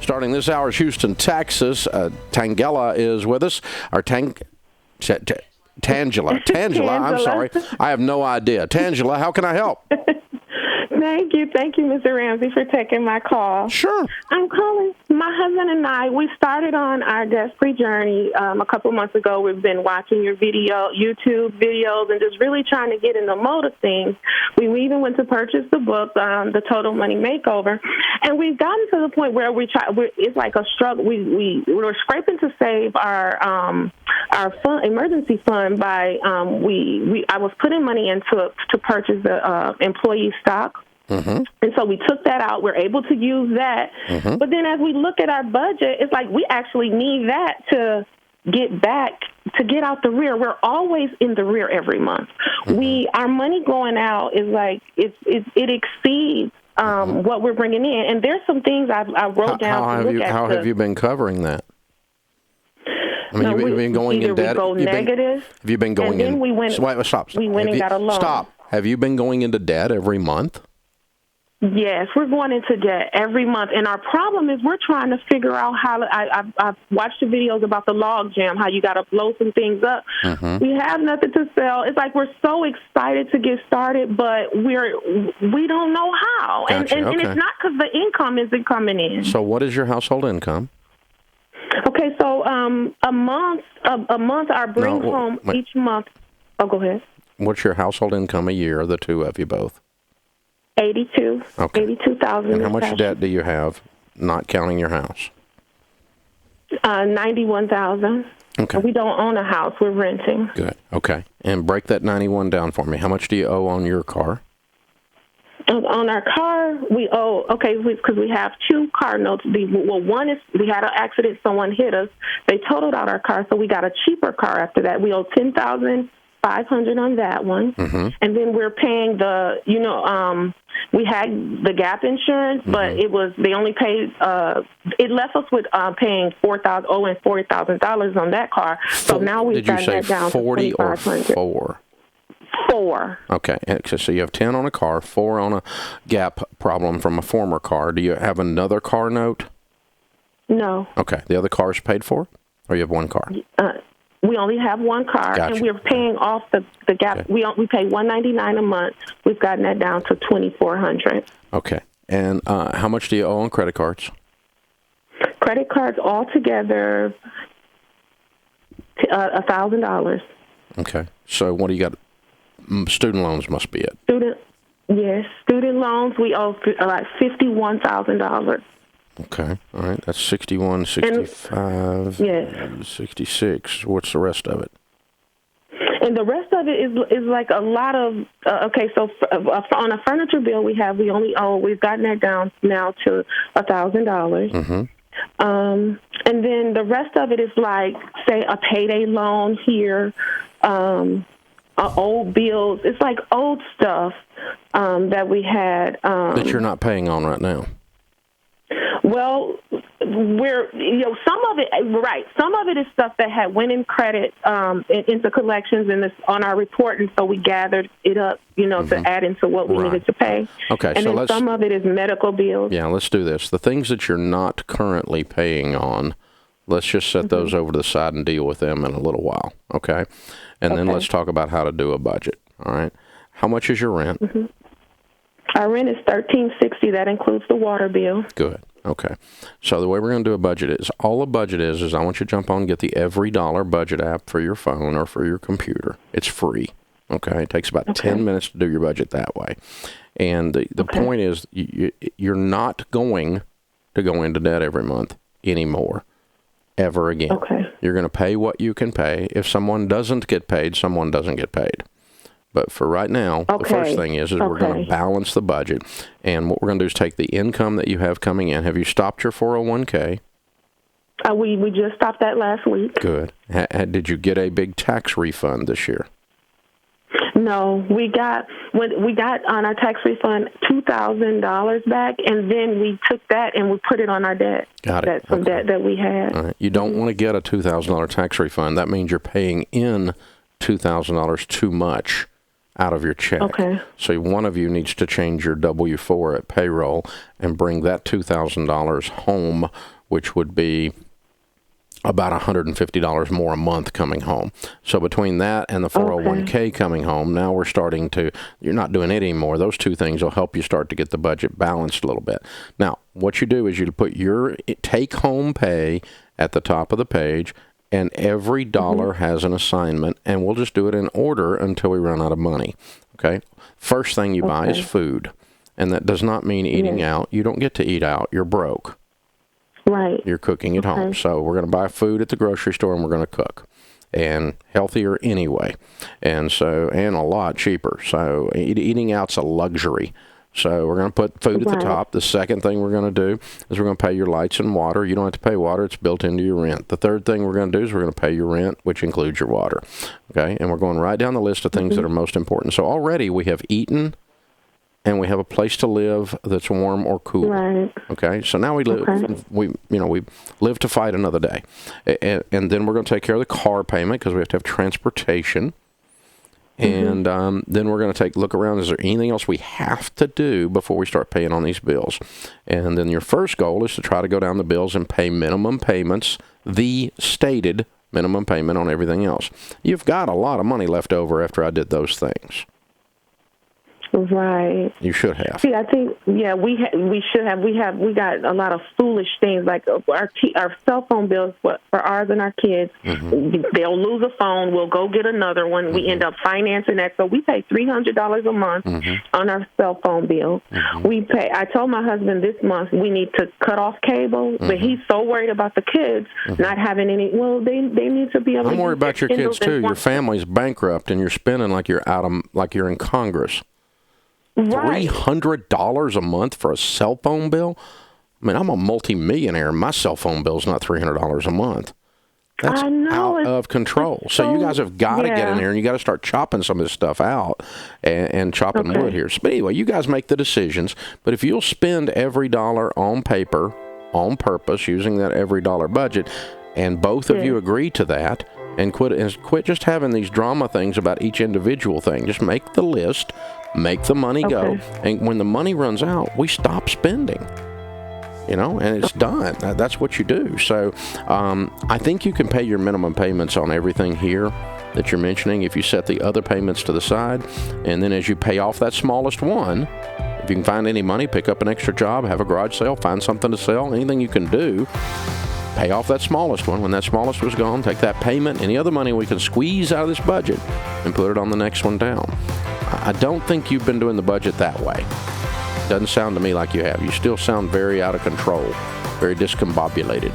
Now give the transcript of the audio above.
Starting this hour is Houston, Texas. Tangela is with us. Tangela, I'm sorry. I have no idea. Tangela, how can I help? Thank you, Mr. Ramsey, for taking my call. Sure. I'm calling. My husband and I, we started on our debt-free journey a couple months ago. We've been watching your YouTube videos, and just really trying to get in the mode of things. We even went to purchase the book, The Total Money Makeover, and we've gotten to the point where it's like a struggle. We're scraping to save our emergency fund by I was putting money into to purchase the employee stock. Mm-hmm. And so we took that out. We're able to use that. Mm-hmm. But then as we look at our budget, it's like we actually need that to get out the rear. We're always in the rear every month. Mm-hmm. Our money going out is like it exceeds what we're bringing in. And there's some things I wrote down. How have you been covering that? I mean, you've been going in debt. Have you been going in? Stop. We went and got a loan. Stop. Have you been going into debt every month? Yes, we're going into debt every month, and our problem is we're trying to figure out how. I've watched the videos about the log jam, how you got to blow some things up. Mm-hmm. We have nothing to sell. It's like we're so excited to get started, but we don't know how, Gotcha. and it's not because the income isn't coming in. So, what is your household income? Okay, so a month our bring home each month. Oh, go ahead. What's your household income a year, the two of you both? 82. Okay. 82,000. And how much debt do you have, not counting your house? 91,000. Okay. We don't own a house. We're renting. Good. Okay. And break that 91 down for me. How much do you owe on your car? On our car, we owe, because we have two car notes. One is we had an accident. Someone hit us. They totaled out our car, so we got a cheaper car after that. We owe $10,500 on that one. Mm-hmm. And then we're paying we had the gap insurance, but they only paid, it left us with paying $40,000 on that car. So now we've got that down to $4,500. Did you say 40 or 4? 4. Okay, so you have 10 on a car, 4 on a gap problem from a former car. Do you have another car note? No. Okay, the other car is paid for, or you have one car? We only have one car, Gotcha. and we're paying off the gap. Okay. We pay $199 a month. We've gotten that down to $2,400. Okay, and how much do you owe on credit cards? Credit cards altogether, $1,000. Okay, so what do you got? Student loans must be it. Student loans. We owe like $51,000. Okay, all right. That's 61, 65, 66. What's the rest of it? And the rest of it is like a lot of, so on a furniture bill we've gotten that down now to $1,000. Mm-hmm. And then the rest of it is like, say, a payday loan here, old bills. It's like old stuff that we had. That you're not paying on right now. Well, some of it is stuff that had went in credit into collections and it's on our report, and so we gathered it up, to add into what we needed to pay. Okay, and then some of it is medical bills. Yeah, let's do this. The things that you're not currently paying on, let's just set those over to the side and deal with them in a little while, okay? And then let's talk about how to do a budget, all right? How much is your rent? Mm-hmm. Our rent is $1,360. That includes the water bill. Good. Okay. So the way we're going to do a budget is, all a budget is I want you to jump on and get the Every Dollar budget app for your phone or for your computer. It's free. Okay. It takes about 10 minutes to do your budget that way. And the point is, you're not going to go into debt every month anymore, ever again. Okay. You're going to pay what you can pay. If someone doesn't get paid, someone doesn't get paid. But for right now, the first thing is we're going to balance the budget. And what we're going to do is take the income that you have coming in. Have you stopped your 401k? We just stopped that last week. Good. Did you get a big tax refund this year? No, we got on our tax refund $2,000 back, and then we took that and we put it on our debt. Got it. Some debt that we had. All right. You don't want to get a $2,000 tax refund. That means you're paying in $2,000 too much out of your check. Okay. So one of you needs to change your W-4 at payroll and bring that $2,000 home, which would be about $150 more a month coming home. So between that and the 401k coming home, now we're starting to, you're not doing it anymore. Those two things will help you start to get the budget balanced a little bit. Now, what you do is you put your take-home pay at the top of the page, and every dollar has an assignment, and we'll just do it in order until we run out of money. Okay? First thing you buy is food, and that does not mean eating out. You don't get to eat out. You're broke. Right. You're cooking at home. So we're going to buy food at the grocery store and we're going to cook. And healthier anyway. And a lot cheaper. So eating out's a luxury. So we're going to put food at the top. The second thing we're going to do is we're going to pay your lights and water. You don't have to pay water. It's built into your rent. The third thing we're going to do is we're going to pay your rent, which includes your water. Okay? And we're going right down the list of things that are most important. So already we have eaten, and we have a place to live that's warm or cool. Right. Okay. So now we live. We live to fight another day, and then we're going to take care of the car payment because we have to have transportation, and then we're going to look around. Is there anything else we have to do before we start paying on these bills? And then your first goal is to try to go down the bills and pay minimum payments, the stated minimum payment on everything else. You've got a lot of money left over after I did those things. Right. You should have. See, I think, we should have. We got a lot of foolish things like our cell phone bills for ours and our kids. They'll lose a phone. We'll go get another one. We end up financing that. So we pay $300 a month on our cell phone bill. I told my husband this month we need to cut off cable, but he's so worried about the kids not having any. Well, they need to be able. I'm worried about your kids too. Your family's bankrupt, and you're spending like you're in Congress. Right. $300 a month for a cell phone bill? I mean, I'm a multimillionaire. My cell phone bill's not $300 a month. That's out of control. So you guys have got to get in there, and you got to start chopping some of this stuff out and chopping wood here. But anyway, you guys make the decisions. But if you'll spend every dollar on paper, on purpose, using that every dollar budget, and both of you agree to that, and quit just having these drama things about each individual thing. Just make the list. Make the money go, and when the money runs out, we stop spending, and it's done. That's what you do. So I think you can pay your minimum payments on everything here that you're mentioning if you set the other payments to the side, and then as you pay off that smallest one, if you can find any money, pick up an extra job, have a garage sale, find something to sell, anything you can do, pay off that smallest one. When that smallest was gone, take that payment, any other money we can squeeze out of this budget, and put it on the next one down. I don't think you've been doing the budget that way. Doesn't sound to me like you have. You still sound very out of control, very discombobulated.